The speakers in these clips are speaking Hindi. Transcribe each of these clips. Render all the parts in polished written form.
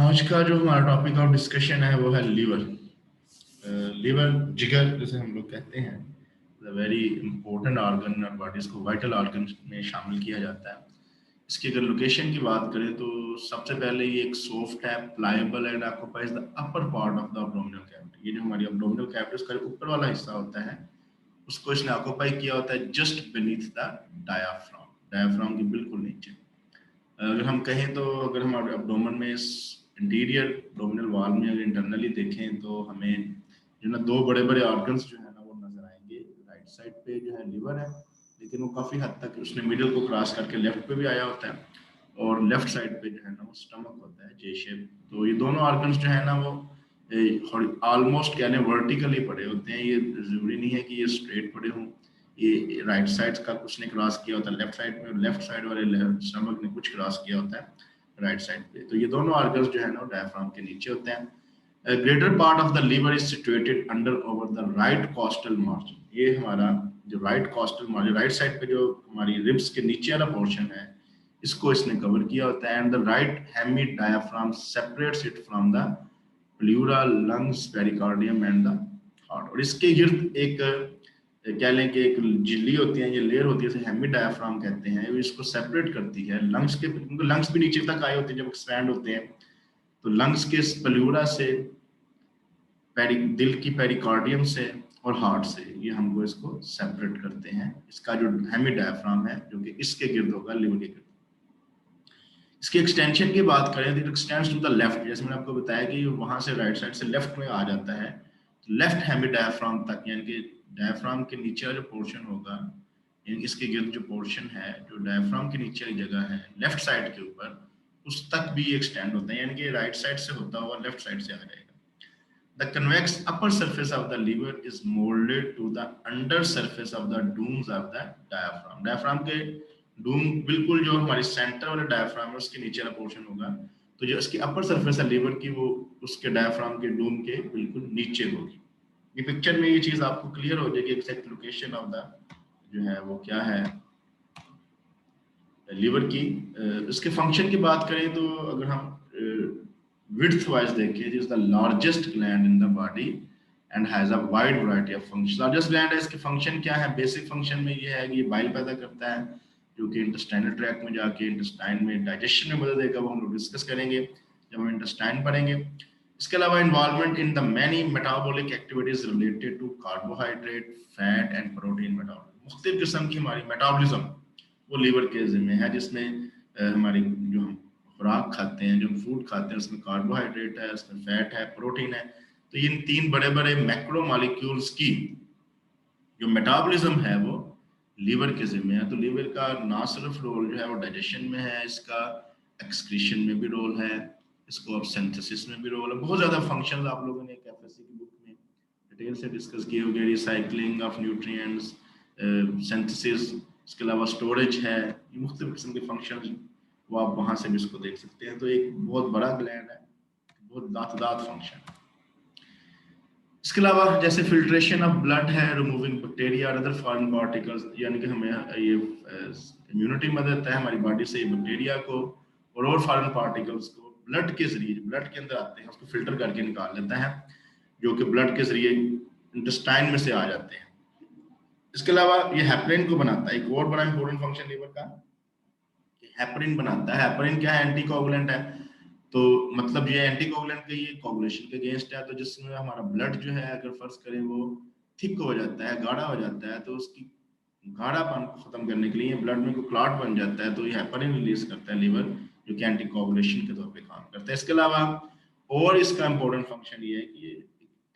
आज का जो हमारा टॉपिक ऑफ डिस्कशन है वो है लीवर। लीवर जिगर जैसे हम लोग कहते हैं, वेरी इंपॉर्टेंट ऑर्गन और बॉडीज को वाइटल ऑर्गन में शामिल किया जाता है। इसकी अगर लोकेशन की बात करें तो सबसे पहले ये एक सॉफ्ट है, pliable and occupies the upper part of the abdominal cavity. ये जो हमारी एब्डोमिनल कैविटी उसका ऊपर वाला हिस्सा होता है, उसको इसने ऑक्यूपाई किया होता है just beneath the diaphragm, diaphragm के बिल्कुल नीचे। अगर हम कहें तो अगर हम एब्डोमेन में इंटीरियर एब्डोमिनल वॉल में अगर इंटरनली देखें तो हमें जो ना दो बड़े बड़े ऑर्गन्स जो है ना वो नजर आएंगे। राइट साइड पे जो है लिवर है, लेकिन वो काफी हद तक उसने मिडिल को क्रॉस करके लेफ्ट पे भी आया होता है, और लेफ्ट साइड पे जो है ना वो स्टमक होता है, जे शेप। तो ये दोनों ऑर्गन्स जो है ना वो ऑलमोस्ट कह लें वर्टिकली पड़े होते हैं। ये जरूरी नहीं है कि ये स्ट्रेट पड़े हों। ये राइट साइड का कुछ ने क्रॉस किया होता है लेफ्ट साइड में, और लेफ्ट साइड वाले स्टमक ने कुछ क्रॉस किया होता है राइट साइड पे। तो ये दोनों ऑर्गन्स जो है ना डायफ्राम के नीचे होते हैं। Greater part of the liver is situated under over the right costal margin. ये हमारा जो right costal margin, right side पे जो हमारी रिब्स के नीचे वाला पोर्शन है, इसको इसने कवर किया होता है। And the right hemi diaphragm separates it from the pleura, lungs, pericardium and the heart. और इसके गिर्द एक कह लें कि एक झिल्ली होती है, ये लेयर होती है, इसे हेमी डायफ्राम कहते हैं। वो इसको सेपरेट करती है लंग्स के, क्योंकि लंग्स भी नीचे तक आए होते हैं जब एक्सपैंड होते हैं। तो लंग्स के प्लूरा से, दिल की पेरिकार्डियम से और हार्ट से, ये हमको इसको सेपरेट करते हैं। इसका जो हेमी डायफ्राम है जो कि इसके गिर्द होगा, लिवर के गिर्द। इसकी एक्सटेंशन की बात करें तो it extends to the left. जैसे मैंने आपको बताया कि वहां से राइट साइड से लेफ्ट में आ जाता है, लेफ्ट हेमी डायफ्राम तक, यानी कि डायफ्राम के नीचे का जो पोर्शन होगा, यानी इसके गिर्द जो पोर्शन है, जो डायफ्राम के नीचे की जगह है लेफ्ट साइड के ऊपर, उस तक भी एक्सटेंड होता है। यानी कि राइट साइड से होता हुआ लेफ्ट साइड से आ जाएगा। The convex upper surface of the liver is molded to the under surface of the dooms of the diaphragm. Diaphragm के डूम बिल्कुल जो हमारी सेंटर वाले डायफ्राम है उसके नीचे वाला पोर्शन होगा, तो जो इसकी अपर सरफेस है लीवर की, वो उसके डायफ्राम के डूम के बिल्कुल नीचे होगी। ये पिक्चर में ये चीज आपको क्लियर हो जाएगी, एग्जैक्ट लोकेशन ऑफ द जो है वो क्या है लीवर की। इसके फंक्शन की बात करें तो अगर हम width wise देखें, it is the largest gland in the body and has a wide variety of functions. Largest gland है, इसके फंक्शन क्या है? बेसिक फंक्शन में ये है कि ये बाइल पैदा करता है, जो कि इंटेस्टाइनल ट्रैक्ट में जाके इंटेस्टाइन में डाइजेशन में मदद देगा। वो हम लोग डिस्कस करेंगे जब हम इंटेस्टाइन पढ़ेंगे। इसके अलावा involvement in the many metabolic activities related to carbohydrate, fat and protein metabolism. मुख्तलिफ किस्म की हमारी मेटाबॉलिज्म वो लीवर के जिम्मे है, जिसमें हमारी जो हम खुराक खाते हैं, जो फूड खाते हैं, उसमें कार्बोहाइड्रेट है, उसमें फैट है, प्रोटीन है। तो इन तीन बड़े बड़े मैक्रो मॉलिक्यूल्स की जो मेटाबॉलिज्म है वो लीवर के जिम्मे है। तो लीवर का ना सिर्फ रोल जो है वो डाइजेशन में है, इसका एक्सक्रीशन में भी रोल है, इसको अब सिंथेसिस में भी रोल है। बहुत ज्यादा फंक्शंस आप लोगों ने एफएससी की बुक में डिटेल से डिस्कस किए होंगे, रिसाइकलिंग ऑफ न्यूट्रिएंट्स, सिंथेसिस, इसके अलावा स्टोरेज है, ये मुख्तलिफ किस्म के फंक्शन वो आप वहां से भी इसको देख सकते हैं। तो एक बहुत बड़ा ग्लैंड है, बहुत दांतदार फंक्शन। इसके अलावा जैसे फिल्ट्रेशन ऑफ ब्लड है, रिमूविंग बैक्टीरिया और अदर फॉरेन पार्टिकल्स, यानी कि हमें ये इम्यूनिटी मदद देता है हमारी बॉडी से बैक्टीरिया को और फॉरेन पार्टिकल्स को ब्लड के जरिए, ब्लड के अंदर आते हैं उसको फिल्टर करके निकाल लेता है, जो कि ब्लड के जरिए इंटेस्टाइन में से आ जाते हैं। इसके अलावा ये हेपरिन को बनाता है। एक और बड़ा इंपॉर्टेंट फंक्शन लीवर का हेपरिन बनाता है। हेपरिन क्या है? एंटीकोगुलेंट है। तो मतलब ये एंटीकोगुलेंट के ये कोगुलेशन के अगेंस्ट है। तो जिसमें हमारा ब्लड जो है अगर फर्ज करें वो थिक हो जाता है, गाढ़ा हो जाता है, तो उसकी गाढ़ापन को खत्म करने के लिए ब्लड में कोई क्लॉट बन जाता है, तो ये हेपरिन रिलीज करता है लीवर, जो कि एंटीकोगुलेशन के तौर पे काम करता है। इसके अलावा और इसका इंपॉर्टेंट फंक्शन ये है कि ये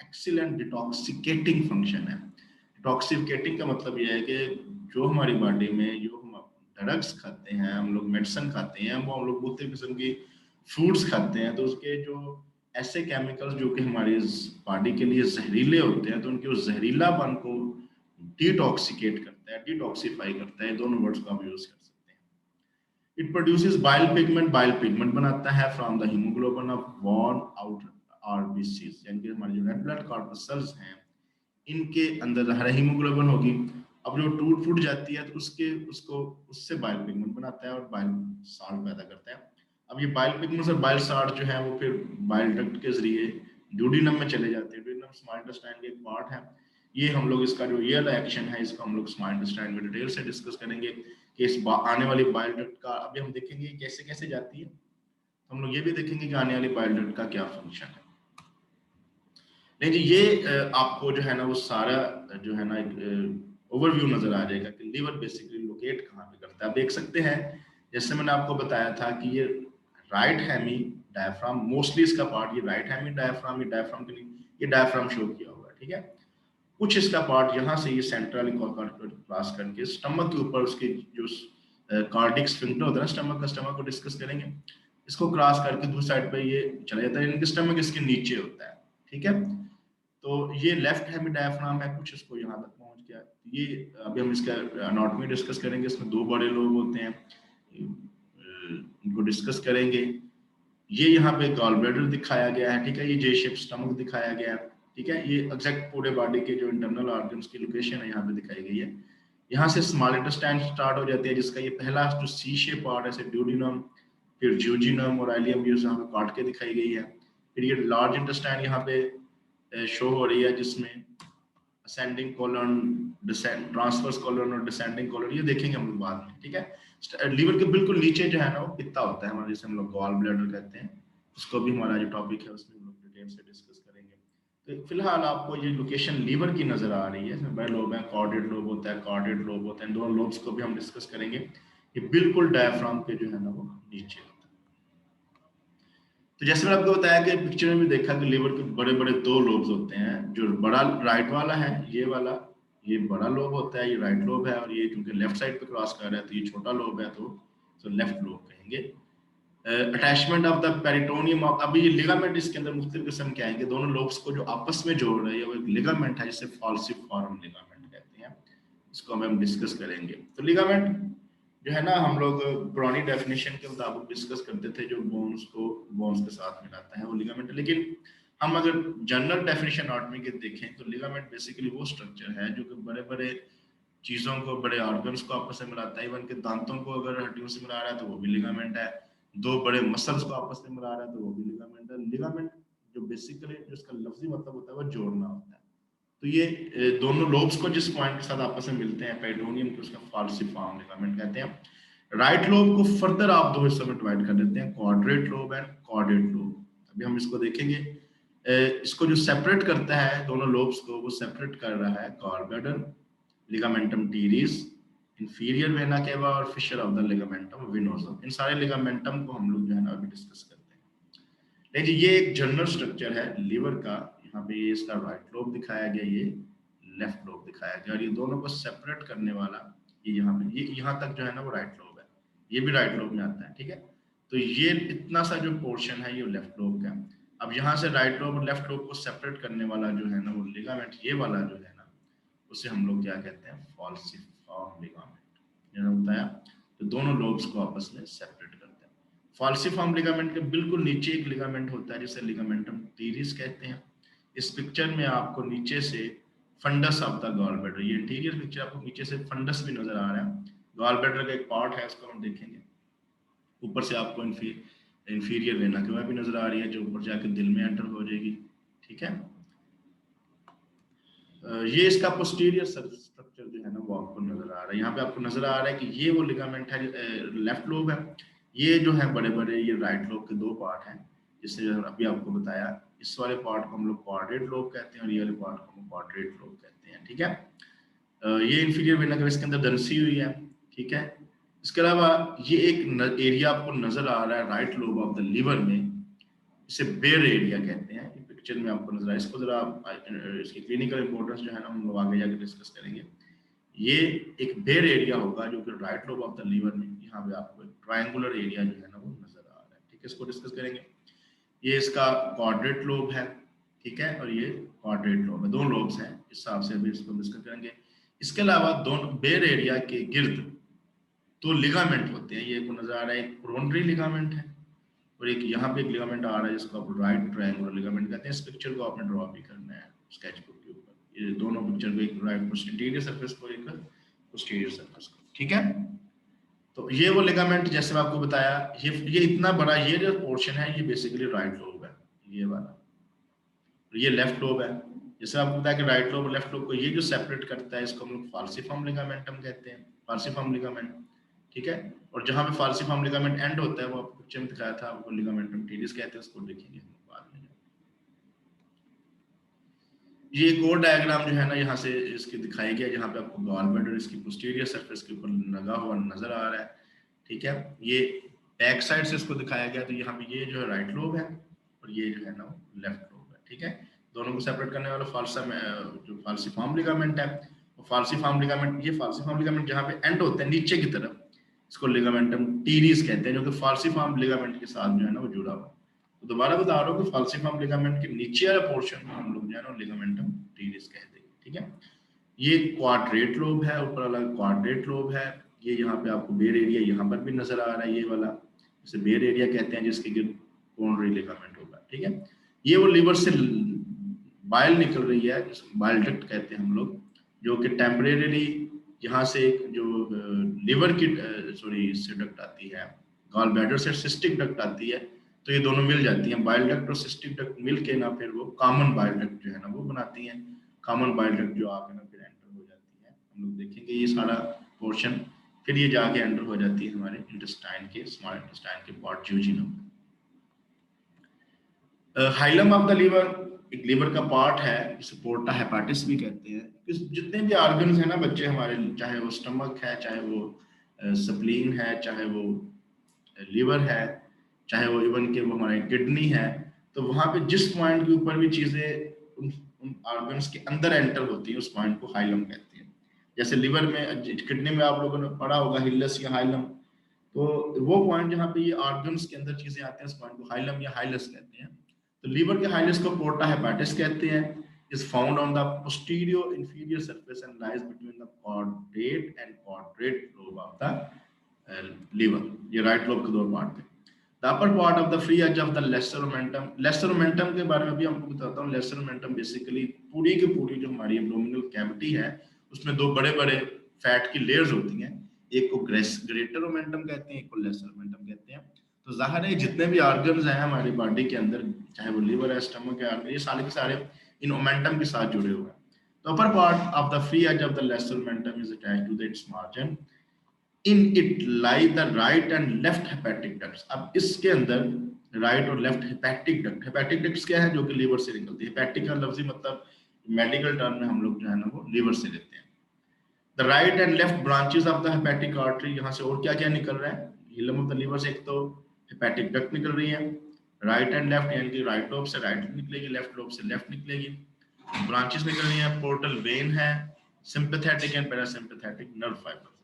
एक्सीलेंट डिटॉक्सिकेटिंग फंक्शन है। डिटॉक्सिकेटिंग का मतलब ये है कि जो हमारी बॉडी में जो ड्रग्स खाते हैं हम लोग, मेडिसिन खाते हैं, वो हम लोग बहुत किस्म की फ्रूट्स खाते हैं, तो उसके जो ऐसे केमिकल्स जो कि हमारी बॉडी के लिए जहरीले होते हैं, तो उनके उस जहरीलापन को डिटॉक्सिकेट करता है, डिटॉक्सिफाई करता है। दोनों वर्ड्स का आप यूज कर सकते हैं। It produces bile pigment, bile pigment बनाता है from the haemoglobin of worn out RBCs, यानी कि हमारे जो रेड ब्लड कॉर्पसल्स हैं इनके अंदर हीमोग्लोबिन होगी। अब जो टूट फूट जाती है तो उसको उससे बाइल पिगमेंट बनाता है और बाइल साल्ट पैदा करता है। अब ये बाइल पिगमेंट्स और बाइल साल्ट जो है वो फिर बाइल डक्ट के जरिए ड्यूडेनम में चले जाते हैं। ड्यूडेनम स्मॉल इंटेस्टाइन का एक पार्ट है। ये हम लोग इसका जो ये वाला एक्शन है इसको हम लोग स्मॉल इंटेस्टाइन में डिटेल से डिस्कस करेंगे कि इस आने वाली बाइल डक्ट का अभी हम देखेंगे कैसे कैसे जाती है। हम लोग ये भी देखेंगे कि आने वाली बाइल डक्ट का क्या फंक्शन है। नहीं जी, ये आपको जो है ना वो सारा जो है ना एक ओवरव्यू नजर आ जाएगा कि लीवर बेसिकली लोकेट कहाँ पे करता है। आप देख सकते हैं जैसे मैंने आपको बताया था कि ये राइट हेमी डायफ्राम, मोस्टली इसका पार्ट ये राइट हेमी डायफ्राम, ये डायफ्राम के लिए ये डायफ्राम शो किया हुआ है, ठीक है। कुछ इसका पार्ट यहाँ से ये सेंट्रल कॉर्ड क्रॉस करके स्टमक के ऊपर उसके जो कार्डिक स्फिंक्टर होता है ना स्टमक का, स्टमक को डिस्कस करेंगे। इसको क्रॉस करके दूसरी साइड पे ये चला जाता है, इनके स्टमक इसके नीचे होता है, ठीक है। तो ये लेफ्ट हेमी डायफ्राम है, कुछ इसको यहाँ तक पहुंच गया। ये अभी हम इसका एनाटॉमी डिस्कस करेंगे। इसमें दो बड़े लोब होते हैं, इनको डिस्कस करेंगे। ये यहाँ पे गॉल ब्लैडर दिखाया गया है, ठीक है। ये जे शेप स्टमक दिखाया गया है, ठीक है। ये एग्जैक्ट पूरे बॉडी के जो इंटरनल ऑर्गन्स की लोकेशन है यहाँ पे दिखाई गई है। यहाँ से स्मॉल इंटेस्टाइन स्टार्ट हो जाती है, जिसका ये पहला जो सी शेप पार्ट है, ड्यूडेनम, फिर ज्यूजिनम और आइलियम, ये यहाँ पे काट के दिखाई गई है। फिर ये लार्ज इंटेस्टाइन यहाँ पे शो हो रही है, जिसमें असेंडिंग कोलन, ट्रांसवर्स कोलन और डिसेंडिंग कोलन, ये देखेंगे हम लोग बाद में, ठीक है। लीवर के बिल्कुल नीचे जो है ना वो पित्ता होता है हमारा, जिसे हम लोग गॉल ब्लैडर कहते हैं। उसको भी हमारा जो टॉपिक है उसमें हम लोग डिटेल से डिस्कस करेंगे। तो फिलहाल आपको ये लोकेशन लीवर की नजर आ रही है। इसमें बड़े लोब हैं, कॉर्डेड लोब होता है, कॉर्डेड लोब होता है। दोनों लोब्स को भी हम डिस्कस करेंगे। ये बिल्कुल डायफ्राम के जो है ना वो नीचे होता है। तो जैसे मैंने आपको बताया कि पिक्चर में भी देखा कि लीवर के बड़े बड़े दो लोब्स होते हैं। जो बड़ा राइट वाला है ये वाला, ये बड़ा लोब होता है, ये राइट लोब है। और ये क्योंकि लेफ्ट साइड पे क्रॉस कर रहा है तो ये छोटा लोब है, तो लेफ्ट लोब कहेंगे। Attachment of the peritoneum of, अभी ये लिगामेंट इसके अंदर मुख्तलिफ किस्म के आएंगे। दोनों लोब्स को जो आपस में जोड़ रहे हैं वो एक लिगामेंट है, जिसे फॉल्सिफॉर्म लिगामेंट कहते हैं। इसको हम डिस्कस करेंगे। तो लिगामेंट जो है ना हम लोग पुरानी डेफिनेशन के मुताबिक डिस्कस करते थे, जो बोन्स के साथ मिलाता है वो लिगामेंट। लेकिन हम अगर जनरल डेफिनेशन एनाटॉमी के देखें तो लिगामेंट बेसिकली वो स्ट्रक्चर है जो कि बड़े बड़े चीजों को, बड़े ऑर्गन्स को आपस में मिलाता है। इवन के दांतों को अगर हड्डियों से मिला रहा है तो वो भी लिगामेंट है। दो बड़े मसल्स को आपस में मिला रहा है तो वो भी लिगामेंट है। लिगामेंट जो बेसिकली जिसका लफ्जी मतलब होता है वो जोड़ना होता है। तो ये दोनों लोब्स को जिस पॉइंट के साथ आपस में मिलते हैं पेरिटोनियम को, उसका फाल्सिफॉर्म लिगामेंट कहते हैं। राइट लोब को फर्दर आप दो हिस्सों में डिवाइड कर देते हैं, quadrate lobe and caudate lobe. अभी हम इसको देखेंगे। इसको जो सेपरेट करता है दोनों लोब्स को, वो सेपरेट कर रहा है gall bladder, ligamentum teres, inferior vena cava और fissure of the ligamentum venosum. इन सारे लिगामेंटम को हम लोग जो है ना अभी डिस्कस करते हैं। लेकिन ये एक जनरल स्ट्रक्चर है लीवर का। यहाँ पे ये इसका राइट लोब दिखाया गया, ये लेफ्ट लोब दिखाया गया, और ये दोनों को सेपरेट करने वाला ये यहाँ पे, ये यहाँ तक जो है ना वो राइट लोब है, ये भी राइट लोब में आता है, ठीक है। तो ये इतना सा जो पोर्शन है ये लेफ्ट लोब का। अब यहाँ से राइट लोब और लेफ्ट लोब को सेपरेट करने वाला जो है ना वो लिगामेंट, ये वाला जो है ना उसे हम लोग क्या कहते हैं, फॉल्सिफॉर्म लिगामेंट, मैंने बताया। तो दोनों लोब्स को आपस में सेपरेट करते हैं। फॉल्सिफॉर्म लिगामेंट के बिल्कुल नीचे एक लिगामेंट होता है जिसे लिगामेंटम टीरिस कहते हैं। इस पिक्चर में आपको नीचे से fundus of the gall bladder, ये इंटीरियर पिक्चर आपको नीचे से फंडस भी नजर आ रहा है। गॉल ब्लैडर का एक पार्ट है, उसको हम देखेंगे। ऊपर से आपको इंफीरियर वेना केवा भी नजर आ रही है, जो ऊपर जाकर दिल में एंटर हो जाएगी, ठीक है। ये इसका पोस्टीरियर स्ट्रक्चर जो है ना वो आपको नजर आ रहा है। यहाँ पे आपको नजर आ रहा है कि ये वो लिगामेंट है, लेफ्ट लोब है। ये जो है बड़े बड़े ये राइट लोब के दो पार्ट हैं, जिससे अभी आपको बताया। इस वाले पार्ट को हम लोग क्वाड्रेट लोब कहते हैं और ये वाले पार्ट को हम क्वाड्रेट लोब कहते हैं, ठीक है। ये इंफीरियर वेना केवा इसके अंदर दरसी हुई है, ठीक है। इसके अलावा ये एक एरिया आपको नजर आ रहा है right lobe of the liver में, इसे बेर एरिया कहते हैं। पिक्चर में आपको नजर आए, इसको जरा इसकी क्लिनिकल इंपॉर्टेंस जो है ना हम लोग आगे जाकर डिस्कस करेंगे। ये एक बेर एरिया होगा जो कि right lobe of the liver में, यहाँ पे आपको एक ट्रायंगुलर एरिया जो है ना वो नजर आ रहा है, ठीक है। इसको डिस्कस करेंगे। ये इसका क्वाड्रेट लोब है, ठीक है, और ये क्वाड्रेट लोब है, दो लोब्स हैं, इस हिसाब से अभी इसको डिस्कस करेंगे। इसके अलावा दोनों बेर एरिया के गिर्द दो लिगामेंट होते हैं। ये को नजर आ रहा है, एक कोरोनरी लिगामेंट है और एक यहाँ पे एक लिगामेंट आ रहा है जिसको आप राइट ट्रायंगुलर लिगामेंट कहते हैं। इस पिक्चर को आपने ड्रॉ भी करना है स्केच बुक के ऊपर। ये दोनों पिक्चर को, एक राइट पोस्टीरियर सरफेस को, एक पोस्टीरियर सरफेस को, ठीक है। तो ये वो लिगामेंट जैसे मैं आपको बताया, ये इतना बड़ा ये जो पोर्शन है ये बेसिकली राइट लोब है, ये वाला, ये लेफ्ट लोब है। जैसे आपको बताया कि राइट लोब और लेफ्ट लोब को ये जो सेपरेट करता है इसको हम लोग फाल्सिफॉर्म लिगामेंटम कहते हैं, फाल्सिफॉर्म लिगामेंट, ठीक है। और जहां पे फाल्सिफॉर्म लिगामेंट एंड होता है वो आपको पिक्चर में दिखाया था, वो लिगामेंटम टीरियस कहते हैं, उसको देखेंगे हम बाद में। ये एक और डायग्राम जो है ना यहाँ से इसकी दिखाई गया, जहाँ पे आपको गॉल ब्लैडर इसकी पोस्टीरियर सरफेस के ऊपर लगा हुआ नजर आ रहा है, ठीक है। ये बैक साइड से इसको दिखाया गया, तो यहाँ पे ये जो है राइट लोब है और ये जो है ना लेफ्ट लोब है, ठीक है। दोनों को सेपरेट करने वाला जो फाल्सिफॉर्म लिगामेंट है, वो फाल्सिफॉर्म लिगामेंट, ये फाल्सिफॉर्म लिगामेंट जहाँ पे एंड होता है नीचे की तरफ, इसको लिगामेंटम टीरियस कहते हैं, जो कि फाल्सिफॉर्म लिगामेंट के साथ जो है ना वो जुड़ा हुआ है। तो दोबारा बता रहा हूँ कि फाल्सिफॉर्म लिगामेंट के नीचे वाला पोर्शन हम लोग जो है ना लिगामेंटम टीरियस कहते हैं, ठीक है। ये क्वाड्रेट लोब है, ऊपर वाला क्वाड्रेट लोब है। ये यहाँ पे आपको बेयर एरिया यहाँ पर भी नजर आ रहा है, ये वाला जिसे बेयर एरिया कहते हैं, जिसके गिर्द कोरोनरी लिगामेंट होगा, ठीक है। ये वो लीवर से बाइल निकल रही है, बाइल डक्ट कहते हैं हम लोग, जो कि टेम्परेरी यहाँ से जो लिवर की से डक्ट आती है, गॉल ब्लैडर से सिस्टिक डक्ट आती है, तो ये दोनों मिल जाती हैं, बाइल डक्ट और सिस्टिक डक्ट मिल के ना फिर वो कॉमन बाइल डक्ट जो है ना वो बनाती हैं। कॉमन बाइल डक्ट जो आगे ना फिर एंटर हो जाती है, हम लोग देखेंगे ये सारा पोर्शन, फिर ये जाके एंटर हो जाती है हमारे इंटेस्टाइन के, स्मॉल इंटेस्टाइन के part jejunum. Hilum of the liver एक लीवर का पार्ट है, जिसे पोर्टा हेपाटिस भी कहते हैं। जितने भी ऑर्गन्स हैं ना बच्चे हमारे, चाहे वो स्टमक है, चाहे वो स्प्लीन है, चाहे वो लीवर है, चाहे वो इवन के वो हमारे किडनी है, तो वहां पे जिस पॉइंट के ऊपर भी चीजें उन ऑर्गन्स के अंदर एंटर होती है उस पॉइंट को हाइलम कहते हैं। जैसे लिवर में, किडनी में आप लोगों ने पढ़ा होगा हिलस या हाइलम, तो वो पॉइंट जहाँ पे ये ऑर्गन्स के अंदर चीजें आती हैं उस पॉइंट को हाइलम या हाइलस कहते हैं। तो लीवर के हाइलस को पोर्टा हेपाटिस कहते हैं। is found on the posterior inferior surface and lies between the caudate and quadrate lobe of the liver। ये राइट लोब के दो पार्ट थे। The upper part of the free edge of the lesser omentum, lesser omentum के बारे में भी आपको बताता हूँ। lesser omentum बेसिकली पूरी की पूरी जो हमारी एब्डोमिनल कैविटी है उसमें दो बड़े बड़े फैट की लेयर्स होती हैं, एक को ग्रेटर ओमेंटम कहते हैं, एक को लेसर ओमेंटम कहते हैं। तो जाहिर है जितने भी ऑर्गन्स हैं हमारी बॉडी के अंदर, चाहे वो लीवर है, स्टमक है, ये सारे के सारे इन ओमेंटम के साथ जुड़े हुए हैं। तो upper part of the free edge of the lesser omentum is attached to its margin. In it lie the right and left hepatic ducts. अब इसके अंदर राइट और left hepatic duct, hepatic ducts क्या है, जो कि लीवर से निकलती है। हेपेटिक का लफ्जी मतलब मेडिकल टर्म में हम लोग जो है ना वो लीवर से लेते हैं। The right and left branches of the hepatic artery, यहाँ से और क्या क्या निकल रहा है हिलम ऑफ द लीवर से, एक तो हेपेटिक डक्ट निकल रही है, राइट एंड लेफ्ट, यानी कि राइट लोब से राइट निकलेगी, लेफ्ट लोब से लेफ्ट निकलेगी। ब्रांचेस निकल रही है, पोर्टल वेन है, sympathetic and parasympathetic nerve fibre.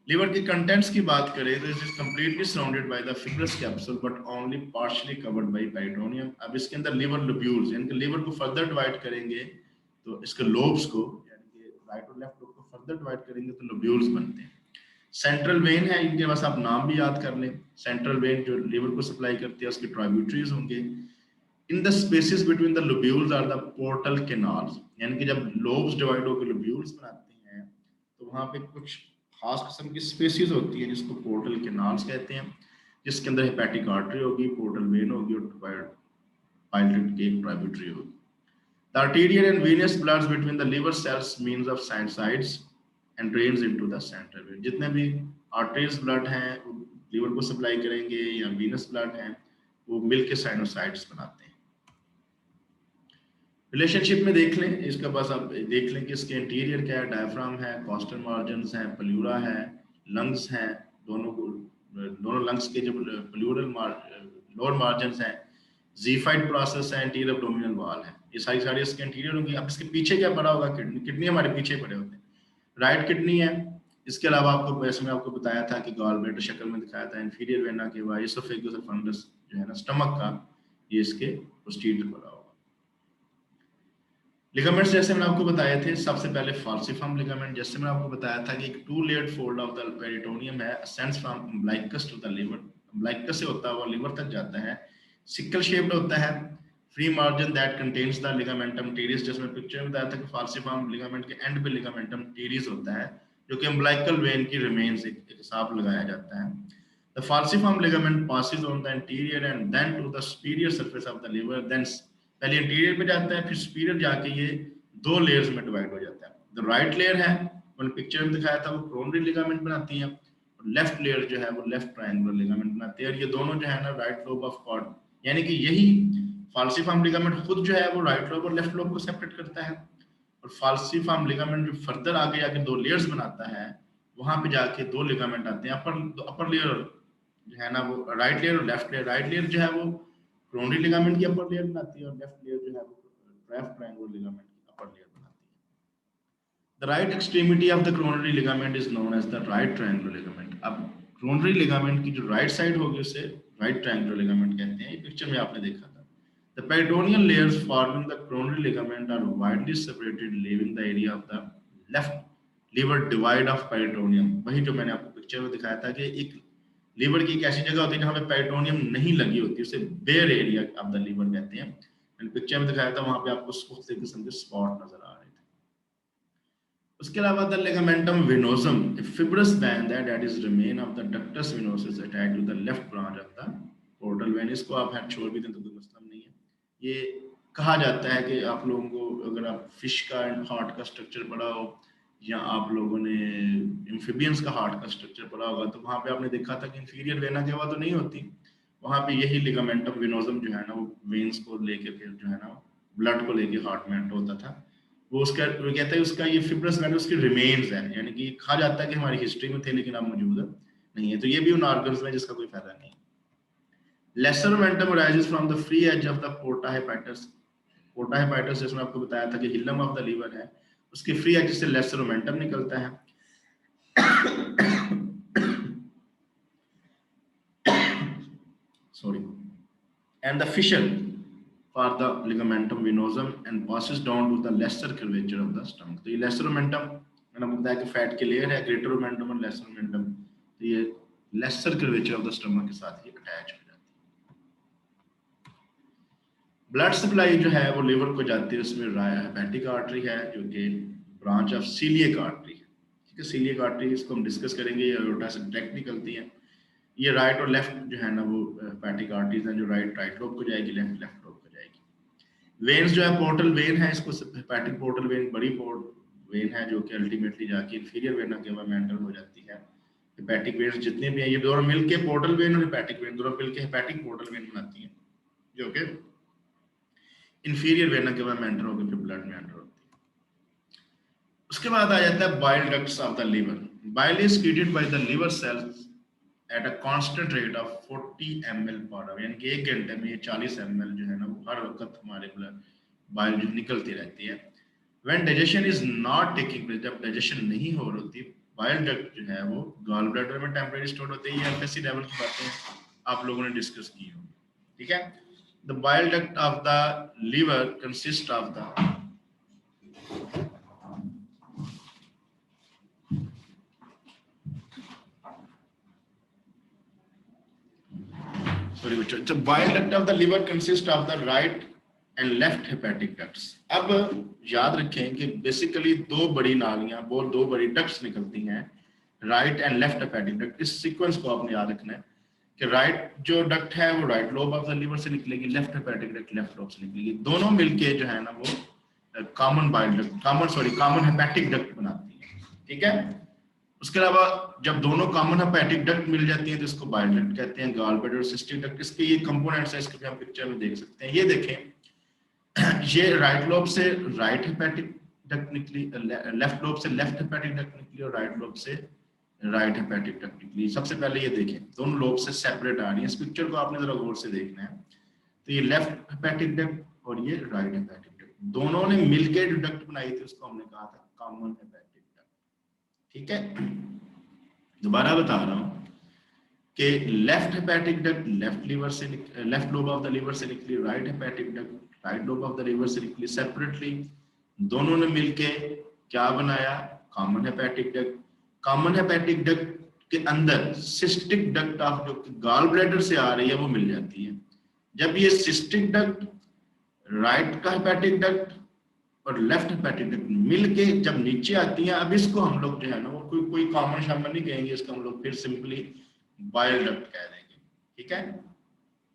Liver के कंटेंट्स की बात करें तो it is completely surrounded by the fibrous capsule but only partially covered by peritoneum. अब इसके अंदर लिवर लोब्यूल्स, यानी कि लिवर को फर्दर डिवाइड करेंगे तो इसके लोब्स को, यानी कि राइट और लेफ्ट लोब को फर्दर डिवाइड करेंगे तो लोब्यूल्स बनते हैं। सेंट्रल वेन है, इनके बस आप नाम भी याद कर लें। सेंट्रल वेन जो लिवर को सप्लाई करती है उसके ट्राइब्यूटरीज होंगे। In the spaces between the lobules are the portal canals, यानी कि जब लोब्स डिवाइड होकर लोब्यूल्स बनाते हैं तो वहां पे कुछ खास किस्म की स्पेसीज होती है जिसको पोर्टल कैनाल्स कहते हैं, जिसके अंदर हेपेटिक आर्टरी होगी, पोर्टल वेन होगी और पाइल डक्ट की ट्राइब्यूटरी होगी। The arterial and venous bloods between the liver cells means of sinusides and drains into the central vein। जितने भी arteries blood हैं लिवर को सप्लाई करेंगे या venous blood हैं वो मिलके साइनोसाइड्स बनाते हैं। रिलेशनशिप में देख लें इसका, बस आप देख लें कि इसके इंटीरियर क्या है, डायफ्राम है, कॉस्टल मार्जिन्स हैं, प्लूरा है, लंग्स हैं, दोनों लंग्स के जो प्लूरल लोअर मार्जिन्स हैं, ज़ीफाइड प्रोसेस है, इंटीरियर एब्डोमिनल वॉल है, ये सारी इसके इंटीरियर होंगी। अब इसके पीछे क्या पड़ा होगा, किडनी हमारे पीछे पड़े होते हैं, राइट किडनी है। इसके अलावा आपको वैसे में आपको बताया था कि गॉल ब्लैडर शक्ल में दिखाया था, इंफीरियर वेना के बाद इसोफेगस और फंडस जो है ना स्टमक का, ये इसके पोस्टीरियर पड़ा होगा। लिगामेंट्स जैसे मैंने आपको बताए थे, सबसे पहले फाल्सिफॉर्म लिगामेंट, जैसे मैंने आपको बताया था कि एक two layered fold of the peritoneum है, ascends from umbilicus to the liver, umbilicus से होता हुआ लिवर तक जाता है, सिकल शेप्ड होता है, free margin that contains the ligamentum teres. जैसे मैं पिक्चर में बताया था कि फाल्सिफॉर्म लिगामेंट के एंड पे लिगामेंटम टीरियस होता है, जो कि अम्बिलिकल वेन की रिमेन्स एक हिसाब लगाया जाता है। The falciform ligament passes on the interior and then to the superior surface of the liver, then पहले इंटीरियर पे जाता है, फिर सुपीरियर जाके ये 2 लेयर्स में डिवाइड हो जाता है। द राइट लेयर है, मैंने पिक्चर में दिखाया था, वो कोरोनरी लिगामेंट बनाती है, और लेफ्ट लेयर जो है वो लेफ्ट ट्रायंगुलर लिगामेंट बनाती है, और ये दोनों जो है ना राइट लोब ऑफ कॉर्ड, यानी कि यही फाल्सिफॉर्म लिगामेंट खुद जो है वो राइट लोब और लेफ्ट लोब को सेपरेट करता है। और फाल्सिफॉर्म लिगामेंट जो फर्दर आगे जाके 2 लेयर्स बनाता है, वहां पे जाके 2 लिगामेंट आते हैं, अपर लेयर जो है ना वो राइट लेयर और लेफ्ट लेयर। राइट लेयर जो है वो कोरोनरी लिगामेंट की अपर लेयर बनाती है, और लेफ्ट लेयर जो है वो लेफ्ट ट्रायंगुलर लिगामेंट की अपर लेयर बनाती है। The right extremity of the coronary ligament is known as the right triangular ligament. अब कोरोनरी लिगामेंट की जो राइट साइड होगी उसे राइट ट्रायंगुलर लिगामेंट कहते हैं। ये पिक्चर में आपने देखा था। The peritoneal layers forming the coronary ligament are widely separated, leaving the area of the left liver divide of peritoneum। वही जो मैंने आपको पिक्चर में दिखाया था कि एक लीवर की एक ऐसी जगह होती है जहाँ पे पेरिटोनियम नहीं लगी होती, उसे bare area of the liver कहते हैं। मैंने पिक्चर में दिखाया था, वहां पे आपको स्मूथ किस्म के स्पॉट नजर आ रहे थे। उसके अलावा the ligamentum venosum, a fibrous band that is remain of the ductus venosus attached to the left branch of the portal vein। इसको आप हेड छोड़ भी दें तो कोई मतलब नहीं है। ये कहा जाता है कि आप लोगों को अगर आप फिश का हार्ट का स्ट्रक्चर पढ़ा हो, या आप लोगों ने एम्फिबियंस का हार्ट का स्ट्रक्चर पढ़ा होगा, तो वहां पे आपने देखा था कि इंफीरियर वेना केवा तो नहीं होती, वहां पे यही लिगामेंटम वेनोसम जो है ना वो वेन्स को लेके फिर जो है ना ब्लड को लेके हार्ट में एंटर होता था। वो उसका वो कहता है उसका ये फिब्रस वेन उसकी रिमेन्स है, यानी कि कहा जाता है कि हमारी हिस्ट्री में थे लेकिन अब मौजूद नहीं है। तो ये भी उन ऑर्गन्स में जिसका कोई फायदा नहीं। Lesser omentum arises from the free edge of the porta hepatis. Porta hepatis जिसमें आपको बताया था कि हिलम ऑफ द लीवर है, उसके फ्री एज से लेसर मोमेंटम निकलता है। Sorry, and the fissure for the ligamentum venosum and passes down to the lesser curvature of the stomach। तो ये lesser momentum मैंने बताया कि फैट के लेयर है, greater momentum और lesser momentum, तो ये lesser curvature of the stomach के साथ ये अटैच हो जाती है। ब्लड सप्लाई जो है वो लिवर को जाती है, उसमें हेपेटिक आर्टरी है जो कि ब्रांच ऑफ सीलियक आर्टरी है। ठीक है, सीलियक आर्टरी इसको हम डिस्कस करेंगे, ये एओर्टा से डायरेक्ट निकलती है। ये राइट और लेफ्ट जो है ना वो हेपेटिक आर्टरीज हैं, जो राइट लोब को जाएगी, लेफ्ट लोब को जाएगी। वेन्स जो है पोर्टल वेन है, इसको हेपेटिक पोर्टल वेन बड़ी वेन है जो कि अल्टीमेटली जाके इंफीरियर वेना केवा में एंटर हो जाती है। हेपेटिक वेन्स जितने भी हैं ये दोनों मिलके पोर्टल वेन और हेपेटिक वेन दोनों मिलके हेपेटिक पोर्टल वेन बनाती हैं, जो कि इंफीरियर वेना केवा में एंटर होकर फिर ब्लड में एंटर होती है। उसके बाद आ जाता है bile ducts of the liver. Bile is secreted by the liver cells at a constant rate of 40 ml per hour, यानी कि 1 घंटे में ये 40 ml जो है ना वो हर वक्त हमारे बाइल जो निकलती रहती है। When digestion is not taking place, जब डाइजेशन नहीं हो रही होती, बाइल डक्ट जो है वो गॉल ब्लैडर में टेम्परेरी स्टोर होते हैं। ये एफएससी लेवल की बातें आप लोगों ने डिस्कस की होंगी। ठीक है, the bile duct of the liver consist of the the bile duct of the liver consists of the right and left hepatic ducts। अब याद रखें कि बेसिकली दो बड़ी नालियां, दो बड़ी डक्ट्स निकलती हैं, right and left hepatic duct. इस सीक्वेंस को आपने याद रखना है कि राइट जो डक्ट है वो right lobe of the liver से निकलेगी, left hepatic duct left lobe से निकलेगी। दोनों मिलके जो है ना वो common bile duct common hepatic duct बनाती है। ठीक है, उसके अलावा जब दोनों कॉमन हेपेटिक डक्ट मिल जाती हैं तो इसको बाइल डक्ट कहते हैं। गॉल ब्लैडर और सिस्टिक डक्ट इसके ये कंपोनेंट्स हैं, इसको भी हम पिक्चर में देख सकते हैं। ये देखें, ये राइट लोब से राइट हेपेटिक डक्ट निकली, लेफ्ट लोब से लेफ्ट हेपेटिक डक्ट निकली और राइट लोब से राइट हेपेटिक डक्ट निकली। सबसे पहले ये देखें, दोनों लोब से सेपरेट आ रही है। इस पिक्चर को आपने जरा गौर से देखना है। तो ये लेफ्ट हेपेटिक डक्ट और ये राइट हेपेटिक डक्ट, दोनों ने मिलकर जो डक्ट बनाई थी उसको हमने कहा था कॉमन हेपेटिक। ठीक है, दोबारा बता रहा हूं कि left hepatic duct left lobe of the liver से निकली, right hepatic duct right lobe of the liver से निकली सेपरेटली। दोनों ने मिलके क्या बनाया, common hepatic duct. Common hepatic duct के अंदर सिस्टिक डक्ट ऑफ जो गॉल ब्लैडर से आ रही है वो मिल जाती है। जब ये सिस्टिक डक्ट, राइट का हेपेटिक डक्ट और लेफ्ट हेपेटिक डक्ट मिलके जब नीचे आती हैं, अब इसको हम लोग जो है ना वो कोई कॉमन शामन नहीं कहेंगे, इसको हम लोग फिर सिंपली बाइल डक्ट कह देंगे, ठीक है।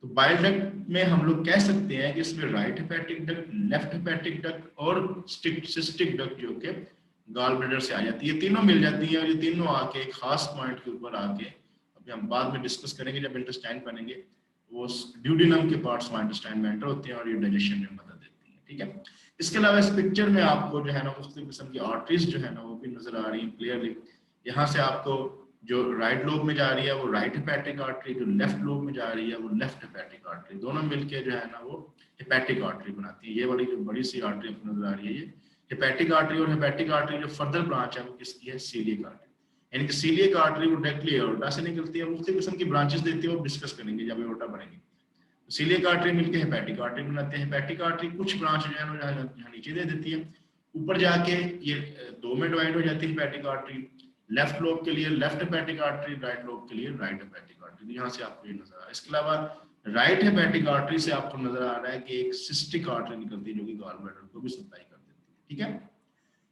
तो बाइल डक्ट में हम लोग कह सकते हैं कि इसमें right hepatic duct, left hepatic duct और सिस्टिक डक्ट जो कि गॉल ब्लैडर से आ जाती है, तीनों मिल जाती हैं और ये तीनों आके एक खास पॉइंट के ऊपर आके, अभी हम बाद में डिस्कस करेंगे जब इंटेस्टाइन बनेंगे, वो ड्यूडेनम के पार्ट्स में इंटेस्टाइन में एंटर होते हैं और ये डाइजेशन में मदद देती है, ठीक है। इसके अलावा इस पिक्चर में आपको जो है ना मुख्तलिफ किस्म की आर्टरीज जो है ना वो भी नजर आ रही है क्लियरली। यहाँ से आपको जो राइट लोब में जा रही है वो राइट हेपेटिक आर्टरी, जो लेफ्ट लोब में जा रही है वो लेफ्ट हेपेटिक आर्टरी, दोनों मिलके जो है ना वो हेपेटिक आर्टरी बनाती है। ये वाली जो बड़ी सी आर्टरी आपको नजर आ रही है ये हेपेटिक आर्टरी, और हेपेटिक आर्टरी जो फर्दर ब्रांच है वो किसकी है, सीलियक आर्टरी। यानी कि सीलियक आर्टरी वो डायरेक्टली एओर्टा से निकलती है, मुख्तलिफ किस्म की ब्रांचेस देती है, वो डिस्कस करेंगे जब एओर्टा बनेंगे। सीलियक आर्टरी मिलकर हेपेटिक आर्टरी बनाते हैं। हेपेटिक आर्टरी कुछ ब्रांच जो है ना यहाँ नीचे दे देती है, ऊपर जाके ये दो में डिवाइड हो जाती है हेपेटिक आर्टरी, लेफ्ट लोब के लिए left hepatic artery, right lobe के लिए राइट हेपेटिक आर्टरी। यहाँ से आपको ये नजर आ रहा है। इसके अलावा राइट हेपेटिक आर्टरी से आपको नजर आ रहा है कि एक सिस्टिक आर्टरी निकलती है जो कि गॉल ब्लैडर को भी सप्लाई कर देती है, ठीक है।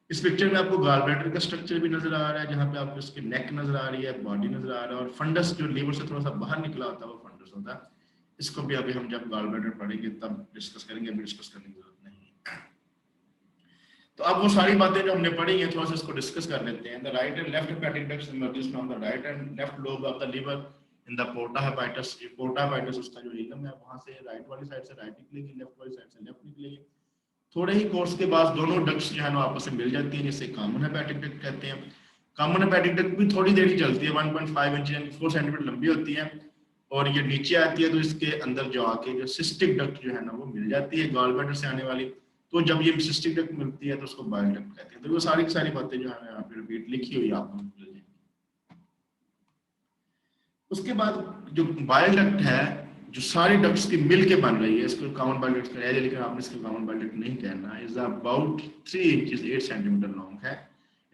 इस पिक्चर में आपको गॉल ब्लैडर का स्ट्रक्चर भी नजर आ रहा है, जहाँ पे आपको इसकी नेक नजर आ रही है, बॉडी नजर आ रहा है, और फंडस जो लीवर से थोड़ा सा बाहर निकला होता है वो फंडस होता है। इसको भी अभी हम जब गॉल ब्लैडर पढ़ेंगे तब डिस्कस करेंगे, अभी डिस्कस करने की जरूरत नहीं है। तो अब वो सारी बातें जो हमने पढ़ी हैं थोड़ा सा इसको डिस्कस कर लेते हैं। The right and left hepatic ducts emerge from the right and left lobe of the liver in the porta hepatis. Porta hepatis उसका जो इलम है, वहां से राइट वाली साइड से राइट निकलेगी, लेफ्ट वाली साइड से लेफ्ट निकलेगी। थोड़े ही कोर्स के बाद दोनों डक्ट्स जो है ना आपस में मिल जाती हैं, जिसे कॉमन हेपेटिक डक्ट कहते हैं। कॉमन हेपेटिक डक्ट भी थोड़ी देर ही चलती है, 1.5 इंच यानी 4 सेंटीमीटर लंबी होती है, और ये नीचे आती है तो इसके अंदर जो आके जो सिस्टिक डक्ट जो है ना वो मिल जाती है गॉल ब्लैडर से आने वाली। तो जब ये सिस्टिक डक्ट मिलती है तो उसको बाइल डक्ट कहते हैं। तो वो सारी की सारी बातें जो है यहाँ पे रिपीट लिखी हुई आपको मिल जाएगी। उसके बाद जो बाइल डक्ट है, जो सारी डक्ट्स की मिल के बन रही है, इसको कॉमन बाइल डक्ट कहा जाए, लेकिन आपने इसको कॉमन बाइल डक्ट नहीं कहना। Is about 3 inches 8 centimetre long है।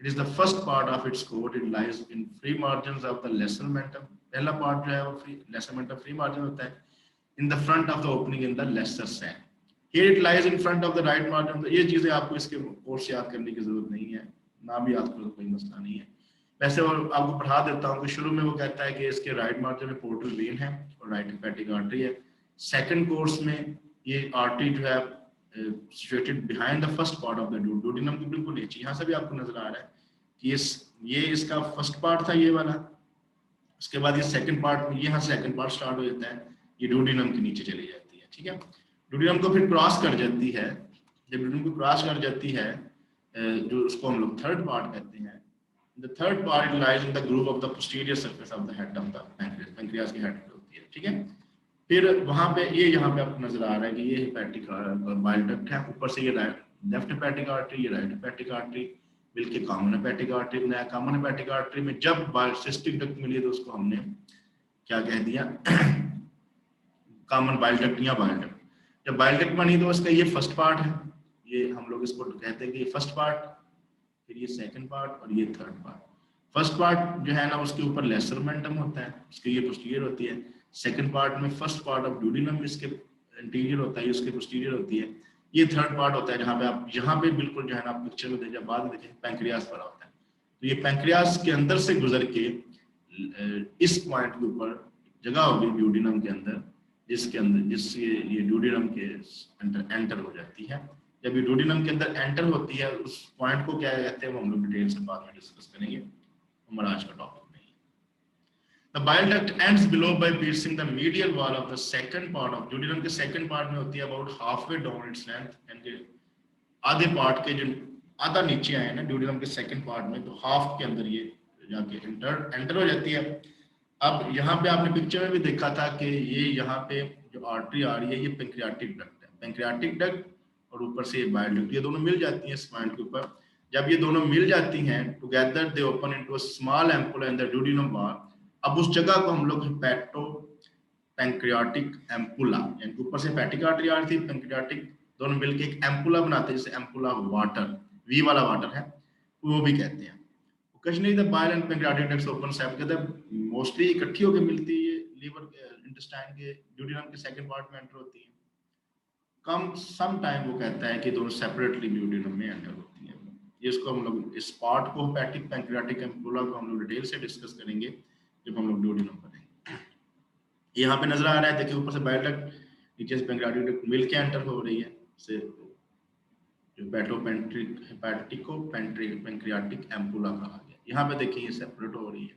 It is the first part of its कोट, it lies in free margins of the lesser omentum. पहला पार्ट जो है वो free lesser omentum free margin होता है, in the front of the opening in the lesser sac. Here it lies in front of the right margin। ये चीजें आपको इसके कोर्स याद करने की जरूरत नहीं है, ना भी याद करो कोई मसला नहीं है। वैसे और आपको पढ़ा देता हूँ कि शुरू में वो कहता है कि इसके राइट मार्जिन में पोर्टल वेन है और राइट हेपेटिक आर्टरी है। सेकंड कोर्स में ये आर्टरी जो है situated behind the first part of the duodenum के बिल्कुल नीचे। यहाँ से भी आपको नजर आ रहा है कि ये इसका फर्स्ट पार्ट था ये वाला, उसके बाद ये सेकंड पार्ट में यहाँ सेकंड पार्ट स्टार्ट हो जाता है, ये डुओडेनम के नीचे चली जाती है, ठीक है। डुओडेनम को फिर क्रॉस कर जाती है, जब डुओडेनम को क्रॉस कर जाती है जो उसको हम लोग थर्ड पार्ट कहते हैं। The third part lies in the groove of the posterior surface of the head of the pancreas. Pancreas की हेड होती है, ठीक है। फिर वहां पे ये यहाँ पे आपको नजर आ रहा है कि ये हेपेटिक बाइल डक्ट है, ऊपर से ये लेफ्ट हेपेटिक आर्टरी, ये राइट हेपेटिक आर्टरी मिलके कॉमन हेपेटिक आर्टरी बनाया। कॉमन हेपेटिक आर्टरी में जब सिस्टिक डक्ट मिली तो उसको हमने क्या कह दिया, कॉमन बाइल डक्ट या बाइल डक्ट। जब बाइल डक्ट बनी तो उसका ये फर्स्ट पार्ट है, ये हम लोग इसको कहते हैं कि ये फर्स्ट पार्ट, फिर ये सेकंड पार्ट और ये थर्ड पार्ट। फर्स्ट पार्ट जो है ना उसके ऊपर लेसर मेंटम होता है, उसके ये पोस्टीरियर होती है। सेकंड पार्ट में फर्स्ट पार्ट ऑफ डुओडेनम इसके इंटीरियर होता है, उसके पोस्टीरियर होती है। ये थर्ड पार्ट होता है जहाँ पे आप यहाँ पे बिल्कुल जो है ना आप पिक्चर में देखिए, बाद में देखिए पैंक्रियास पड़ा होता है। तो ये पैंक्रियास के अंदर से गुजर के इस पॉइंट के ऊपर जगह होगी डुओडेनम के अंदर, जिसके अंदर जिससे ये डुओडेनम के अंदर एंटर हो जाती है। जब ये डुओडेनम के अंदर एंटर होती है उस पॉइंट को क्या कहते हैं वो हम लोग डिटेल से बाद में डिस्कस करेंगे, हमारा आज का टॉपिक नहीं है। The bile duct ends below by piercing the medial wall of the second part of duodenum के second part में होती है about halfway down its length, यानी आधे पार्ट के जो आधा नीचे आए ना duodenum के second part में, तो हाफ के अंदर ये जाके एंटर हो जाती है। अब यहाँ पे आपने पिक्चर में भी देखा था कि ये यहाँ पे जो आर्टरी आ रही है ये पेंक्रियाटिक डक्ट है। पेंक्रियाटिक डक्ट और ऊपर से ये बाइल डक्ट, ये दोनों मिल जाती हैं इस पॉइंट के ऊपर। जब ये दोनों मिल जाती हैं together they open into a small ampulla in the duodenum wall. अब उस जगह को हम लोग हेपेटो पैंक्रियाटिक एम्पुला, यानी ऊपर से हेपेटिक आर्टरी आ रही थी, पैंक्रियाटिक, दोनों मिलकर एक एम्पुला बनाते हैं, जैसे एम्पुला वाटर, वी वाला वाटर है वो भी कहते हैं। Occasionally the bile and pancreatic ducts open separately, mostly इकट्ठी होकर मिलती है लीवर के इंटेस्टाइन के डुओडेनम के सेकंड पार्ट में एंटर होती है। कम सम टाइम वो कहता है कि दोनों सेपरेटली डुओडेनम में एंटर होती है। ये इसको हम लोग इस पार्ट को हेपेटिक पैंक्रियाटिक एम्पुला को हम लोग डिटेल से डिस्कस करेंगे जब हम लोग ड्यूडेनम पढ़ेंगे। यहाँ पे नजर आ रहा है, देखिए ऊपर से बाइल डक्ट, नीचे से पैंक्रियाटिक डक्ट मिल के एंटर हो रही है, से हेपेटिको पैंक्रियाटिक एम्पुला कहा गया। यहाँ पे देखिए ये सेपरेट हो रही है,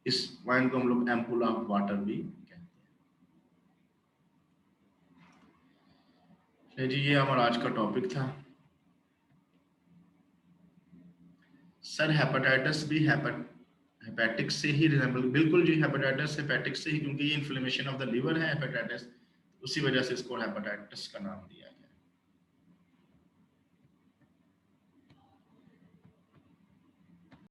इस वाइन को हम लोग एम्पुला ऑफ वाटर भी कहते हैं। जी ये हमारा आज का टॉपिक था। सर हेपेटाइटिस भी हेपेटिक से ही रिजेंबल, बिल्कुल जी, हेपेटाइटिस हेपेटिक से ही, क्योंकि ये इन्फ्लेमेशन ऑफ द लिवर है हेपेटाइटिस, उसी वजह से इसको हेपेटाइटिस का नाम दिया।